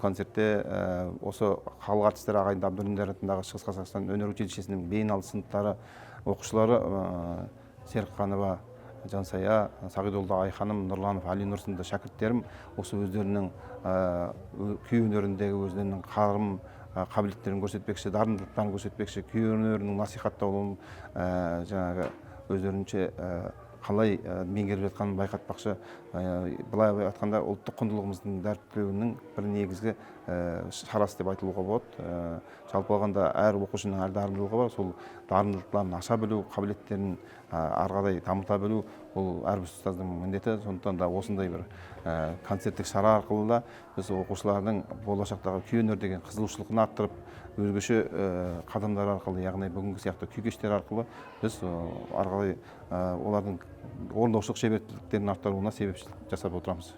концертте осы халық артистері ағайынды Абдуллин атындағы Шығыс Қазақстан өнер училищесінің бейіналы сыныптары оқушылары Серікқанова Жансая, Сағидолда Айханым, Нұрланов Алинұр сынды шәкірттерім осы өздерінің күй өнеріндегі өздерінің қарым қабілеттерін көрсетпекші, дарындылықтарын көрсетпекші, күй өнерінің насихатталуын жаңағы өздерінше қалай меңгеріп жатқанын байқатпақшы. Былай айтқанда ұлттық құндылығымыздың дәріптеуінің бір негізгі шарасы деп айтылуға болады. Жалпы алғанда әр оқушының әр дарындылығы бар, сол дарындылықтарын аша білу, қабілеттерін ары қарай дамыта білу бұл әрбір ұстаздың міндеті. Сондықтан да осындай бір концерттік шара арқылы да біз оқушылардың болашақтағы күй өнер деген қызығушылығын арттырып, өзгеше қадамдар арқылы, яғни бүгінгі сияқты күй кештер арқылы біз ары қарай олардың орындаушылық шеберліктерін арттыруына себепшілік жасап отырамыз.